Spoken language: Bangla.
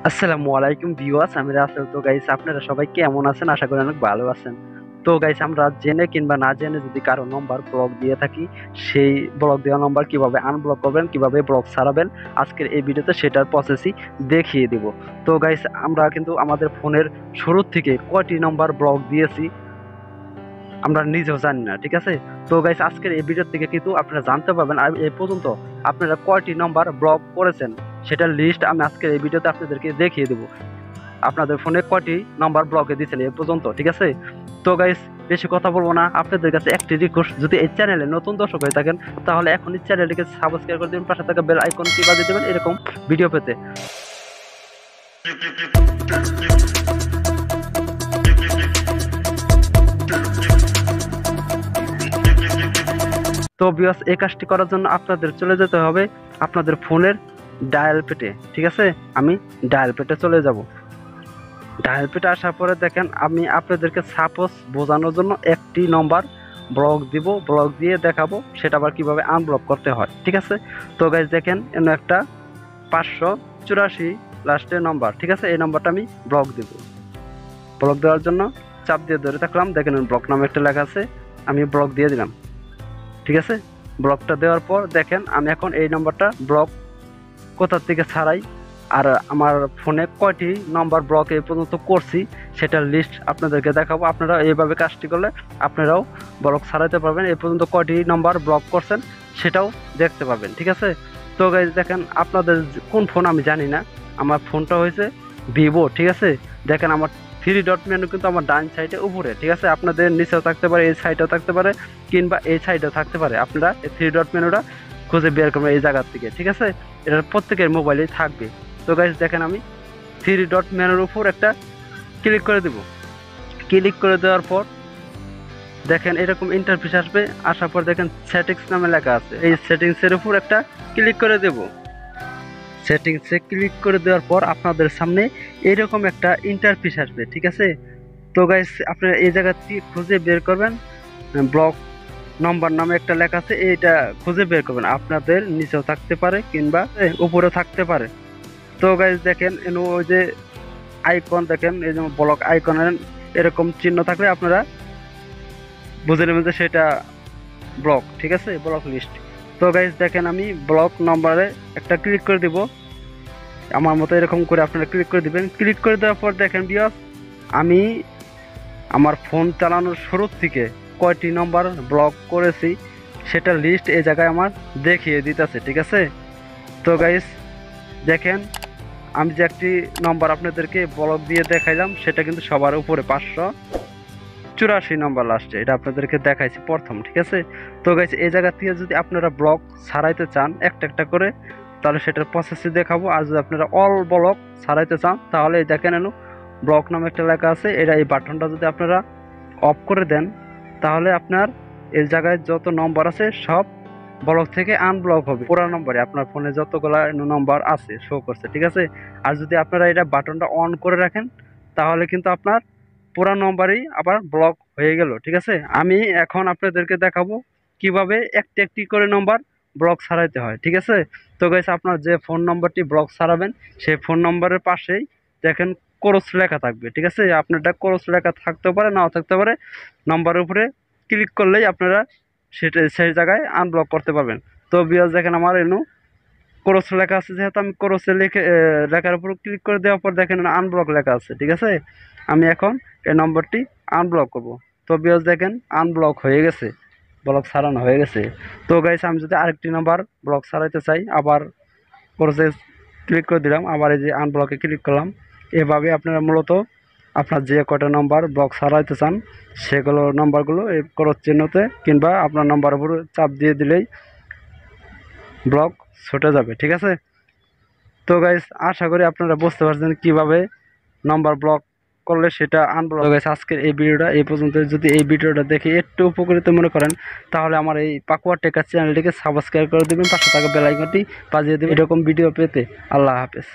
আসসালামু আলাইকুম ভিউয়ার্স, আমি রাসেল। তো গাইস, আপনারা সবাই কেমন আছেন? আশা করি অনেক ভালো আছেন। তো গাইস, আমরা জেনে কিংবা না জেনে যদি কারো নম্বর ব্লক দিয়ে থাকি, সেই ব্লক দেওয়া নম্বর কিভাবে আনব্লক করবেন, কিভাবে ব্লক ছাড়াবেন, আজকের এই ভিডিওতে সেটার প্রসেসই দেখিয়ে দিব। তো গাইস, আমরা কিন্তু আমাদের ফোনের শুরুর থেকে কয়টি নম্বর ব্লক দিয়েছি আমরা নিজেও জানি না, ঠিক আছে? তো গাইস, আজকের এই ভিডিও থেকে কিন্তু আপনারা জানতে পারবেন আর এই পর্যন্ত আপনারা কয়টি নম্বর ব্লক করেছেন সেটার লিস্ট আমি আজকের এই ভিডিওতে আপনাদেরকে দেখিয়ে দেবো। আপনাদের ফোনে কয়টি নাম্বার ব্লকে দিয়েছেন এ পর্যন্ত, ঠিক আছে? তো গাইস, বেশি কথা বলবো না, আপনাদের কাছে একটি রিকোয়েস্ট, যদি এই চ্যানেলে নতুন দর্শক হয়ে থাকেন তাহলে এখনই চ্যানেলটিকে সাবস্ক্রাইব করে দেবেন, পাশে থাকা বেল আইকনটি বাজিয়ে দেবেন এরকম ভিডিও পেতে। তো ভিউয়ার্স, এই কাজটি করার জন্য আপনাদের চলে যেতে হবে আপনাদের ফোনের ডায়াল পেটে, ঠিক আছে? আমি ডায়াল পেটে চলে যাব। ডায়াল পেটে আসার পরে দেখেন, আমি আপনাদেরকে সাপোজ বোঝানোর জন্য একটি নম্বর ব্লক দিব, ব্লক দিয়ে দেখাবো সেটা আবার কিভাবে আনব্লক করতে হয়, ঠিক আছে? তো গাইজ দেখেন, এমন একটা 584 লাস্টের নম্বর, ঠিক আছে? এই নম্বরটা আমি ব্লক দিব। ব্লক দেওয়ার জন্য চাপ দিয়ে ধরে থাকলাম, দেখেন ব্লক নামে একটা লেখা আছে, আমি ব্লক দিয়ে দিলাম, ঠিক আছে? ব্লকটা দেওয়ার পর দেখেন, আমি এখন এই নম্বরটা ব্লক কোথা থেকে ছাড়াই আর আমার ফোনে কয়টি নাম্বার ব্লক এই পর্যন্ত করছি সেটার লিস্ট আপনাদেরকে দেখাবো। আপনারা এইভাবে কাজটি করলে আপনারাও ব্লক ছাড়াইতে পারবেন। এই পর্যন্ত কয়টি নাম্বার ব্লক করছেন সেটাও দেখতে পাবেন, ঠিক আছে? তো গাইজ দেখেন, আপনাদের কোন ফোন আমি জানি না, আমার ফোনটা হয়েছে ভিভো, ঠিক আছে? দেখেন, আমার 3 ডট মেনু কিন্তু আমার ডান সাইডে উপরে, ঠিক আছে? আপনাদের নিচেও থাকতে পারে, এই সাইডেও থাকতে পারে, কিংবা এই সাইডেও থাকতে পারে। আপনারা এই 3 ডট মেনুটা খুঁজে বের করবেন এই জায়গার থেকে, ঠিক আছে? এটা প্রত্যেকের মোবাইলেই থাকবে। তো গাইস দেখেন, আমি 3 ডট মেনুর উপর একটা ক্লিক করে দেব। ক্লিক করে দেওয়ার পর দেখেন এরকম ইন্টারফেস আসবে। আসার পর দেখেন সেটিংস নামে লেখা আছে, এই সেটিংসের উপর একটা ক্লিক করে দেব। সেটিংসে ক্লিক করে দেওয়ার পর আপনাদের সামনে এরকম একটা ইন্টারফেস আসবে, ঠিক আছে? তো গাইস, আপনারা এই জায়গাটি খুঁজে বের করবেন, ব্লক নম্বর নামে একটা লেখা আছে, এইটা খুঁজে বের করবেন। আপনাদের নিচেও থাকতে পারে কিংবা উপরেও থাকতে পারে। তো গাইজ দেখেন, ওই যে আইকন দেখেন, এই যে ব্লক আইকনের এরকম চিহ্ন থাকলে আপনারা বুঝে নেবেন যে সেটা ব্লক, ঠিক আছে? Block list. তো গাইজ দেখেন, আমি ব্লক নম্বরে একটা ক্লিক করে দিব। আমার মতো এরকম করে আপনারা ক্লিক করে দিবেন। ক্লিক করে দেওয়ার পর দেখেন ভিউয়ার্স, আমি আমার ফোন চালানোর শুরু থেকে কয়টি নম্বর ব্লক করেছি সেটা লিস্ট এই জায়গায় আমার দেখিয়ে দিতেছে, ঠিক আছে? তো গাইজ দেখেন, আমি যে একটি নম্বর আপনাদেরকে ব্লক দিয়ে দেখাইলাম সেটা কিন্তু সবার উপরে 584 নম্বর লাস্টে, এটা আপনাদেরকে দেখাইছি প্রথম, ঠিক আছে? তো গাইস, এই জায়গা থেকে যদি আপনারা ব্লক ছাড়াইতে চান একটা একটা করে, তাহলে সেটার প্রসেসে দেখাবো। আর যদি আপনারা অল ব্লক ছাড়াইতে চান তাহলে এই দেখেন, ব্লক নামে একটা লেখা আছে, এটা এই বাটনটা যদি আপনারা অফ করে দেন তাহলে আপনার এই জায়গায় যত নম্বর আছে সব ব্লক থেকে আনব্লক হবে। পুরো নম্বরে আপনার ফোনে যতগুলো নম্বর আছে শো করছে, ঠিক আছে? আর যদি আপনারা এটা বাটনটা অন করে রাখেন তাহলে কিন্তু আপনার পুরো নম্বরই আবার ব্লক হয়ে গেল, ঠিক আছে? আমি এখন আপনাদেরকে দেখাবো কিভাবে একটি একটি করে নম্বর ব্লক ছাড়াইতে হয়, ঠিক আছে? তো গাইস, আপনার যে ফোন নম্বরটি ব্লক ছাড়াবেন সেই ফোন নম্বরের পাশেই দেখেন ক্রস লেখা থাকবে, ঠিক আছে? আপনারটা ক্রস লেখা থাকতে পারে, নাও থাকতে পারে। নম্বরের উপরে ক্লিক করলেই আপনারা সেটা সেই জায়গায় আনব্লক করতে পারবেন। তো ভিউয়ার্স দেখেন, আমার ক্রস লেখা আছে, যেহেতু আমি ক্রসে লিখে লেখার উপর ক্লিক করে দেওয়ার পর দেখেন আনব্লক লেখা আছে, ঠিক আছে? আমি এখন এই নম্বরটি আনব্লক করব। তো ভিউয়ার্স দেখেন, আনব্লক হয়ে গেছে, ব্লক ছাড়ানো হয়ে গেছে। তো গাইস, আমি যদি আরেকটি নাম্বার ব্লক ছাড়াইতে চাই, আবার ক্রসে ক্লিক করে দিলাম, আবার এই যে আনব্লকে ক্লিক করলাম। এভাবে আপনারা মূলত আপনার যে কটা নাম্বার ব্লক ছাড়াইতে চান সেগুলো নাম্বারগুলো এই ক্রস চিহ্নতে কিংবা আপনার নাম্বার উপর চাপ দিয়ে দিলেই ব্লক ছুটে যাবে, ঠিক আছে? তো গাইস, আশা করি আপনারা বুঝতে পারছেন কিভাবে নাম্বার ব্লক করলে সেটা আনব্লক। তো গাইস, আজকের এই ভিডিওটা এই পর্যন্ত। যদি এই ভিডিওটা দেখে একটু উপকৃত মনে করেন তাহলে আমার এই পাকুয়া টেকার চ্যানেলটিকে সাবস্ক্রাইব করে দেবেন, পাশে থাকা বেল আইকনটি বাজিয়ে দেবেন এরকম ভিডিও পেতে। আল্লাহ হাফেজ।